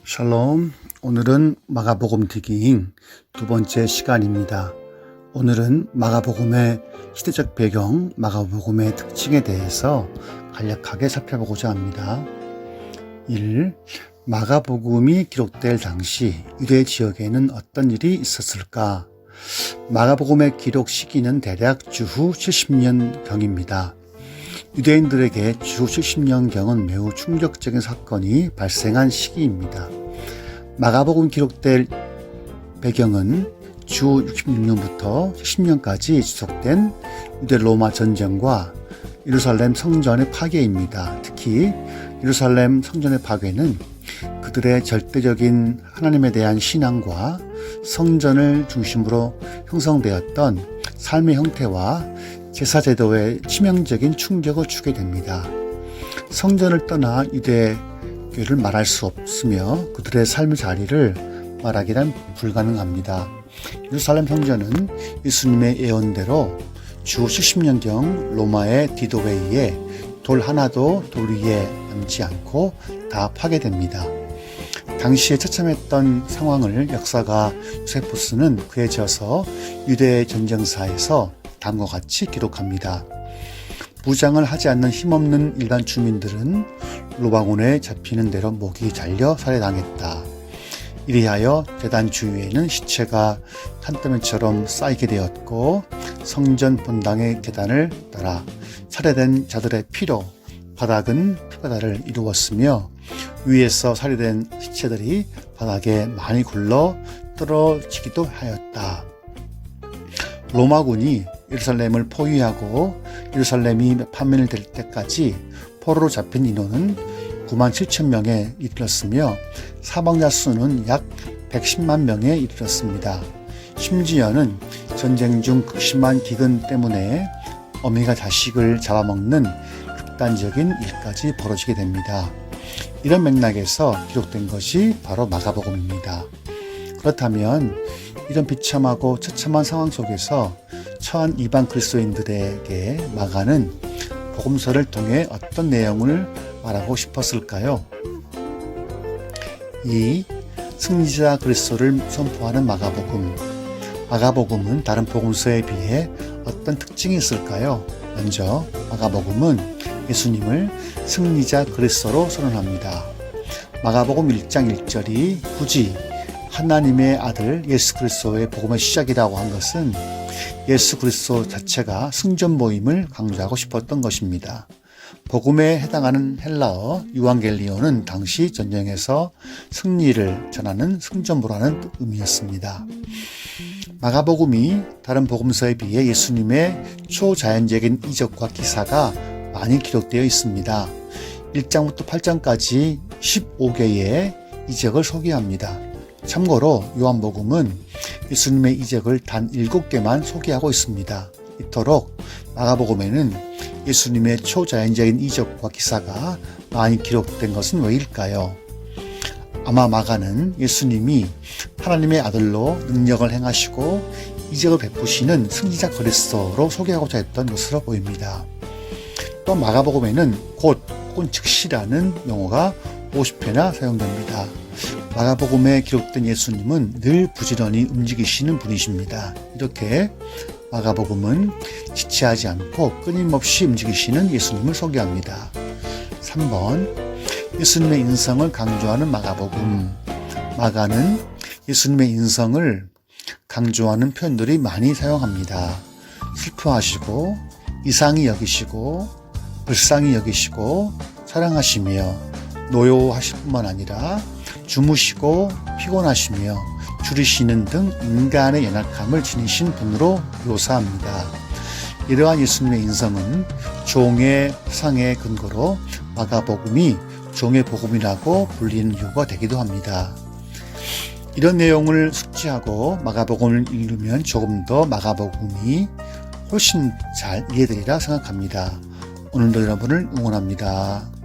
샬롬. 오늘은 마가복음 디깅 두 번째 시간입니다. 오늘은 마가복음의 시대적 배경, 마가복음의 특징에 대해서 간략하게 살펴보고자 합니다. 1. 마가복음이 기록될 당시 유대 지역에는 어떤 일이 있었을까? 마가복음의 기록 시기는 대략 주후 70년경입니다. 유대인들에게 주후 70년경은 매우 충격적인 사건이 발생한 시기입니다. 마가복음 기록될 배경은 주 66년부터 70년까지 지속된 유대 로마 전쟁과 예루살렘 성전의 파괴입니다. 특히 예루살렘 성전의 파괴는 그들의 절대적인 하나님에 대한 신앙과 성전을 중심으로 형성되었던 삶의 형태와 제사제도에 치명적인 충격을 주게 됩니다. 성전을 떠나 유대교를 말할 수 없으며 그들의 삶의 자리를 말하기란 불가능합니다. 예루살렘 성전은 예수님의 예언대로 주 70년경 로마의 디도에 의해 돌 하나도 돌 위에 남지 않고 다 파괴됩니다. 당시에 처참했던 상황을 역사가 요세푸스는 그에 지어서 유대 전쟁사에서 다음과 같이 기록합니다. 무장을 하지 않는 힘없는 일반 주민들은 로마군에 잡히는 대로 목이 잘려 살해당했다. 이리하여 제단 주위에는 시체가 산더미처럼 쌓이게 되었고 성전 본당의 계단을 따라 살해된 자들의 피로 바닥은 피바다를 이루었으며 위에서 살해된 시체들이 바닥에 많이 굴러 떨어지기도 하였다. 로마군이 예루살렘을 포위하고 예루살렘이 파멸될 때까지 포로로 잡힌 인원은 9만 7천 명에 이르렀으며 사망자 수는 약 110만 명에 이르렀습니다. 심지어는 전쟁 중 극심한 기근 때문에 어미가 자식을 잡아먹는 극단적인 일까지 벌어지게 됩니다. 이런 맥락에서 기록된 것이 바로 마가복음입니다. 그렇다면 이런 비참하고 처참한 상황 속에서 처한 이방 그리스도인들에게 마가는 복음서를 통해 어떤 내용을 말하고 싶었을까요? 2. 승리자 그리스도를 선포하는 마가복음. 마가복음은 다른 복음서에 비해 어떤 특징이 있을까요? 먼저 마가복음은 예수님을 승리자 그리스도로 선언합니다. 마가복음 1장 1절이 굳이 하나님의 아들 예수 그리스도의 복음의 시작이라고 한 것은 예수 그리스도 자체가 승전보임을 강조하고 싶었던 것입니다. 복음에 해당하는 헬라어 유앙겔리온은 당시 전쟁에서 승리를 전하는 승전보라는 의미였습니다. 마가복음이 다른 복음서에 비해 예수님의 초자연적인 이적과 기사가 많이 기록되어 있습니다. 1장부터 8장까지 15개의 이적을 소개합니다. 참고로 요한복음은 예수님의 이적을 단 7개만 소개하고 있습니다. 이토록 마가복음에는 예수님의 초자연적인 이적과 기사가 많이 기록된 것은 왜일까요? 아마 마가는 예수님이 하나님의 아들로 능력을 행하시고 이적을 베푸시는 승리자 그리스도로 소개하고자 했던 것으로 보입니다. 또 마가복음에는 곧 혹은 즉시라는 용어가 50회나 사용됩니다. 마가복음에 기록된 예수님은 늘 부지런히 움직이시는 분이십니다. 이렇게 마가복음은 지체하지 않고 끊임없이 움직이시는 예수님을 소개합니다. 3번 예수님의 인성을 강조하는 마가복음. 마가는 예수님의 인성을 강조하는 표현들이 많이 사용합니다. 슬퍼하시고 이상히 여기시고 불쌍히 여기시고 사랑하시며 노여워하실 뿐만 아니라 주무시고 피곤하시며 줄이시는 등 인간의 연약함을 지니신 분으로 묘사합니다. 이러한 예수님의 인성은 종의 상의 근거로 마가복음이 종의 복음이라고 불리는 이유가 되기도 합니다. 이런 내용을 숙지하고 마가복음을 읽으면 조금 더 마가복음이 훨씬 잘 이해되리라 생각합니다. 오늘도 여러분을 응원합니다.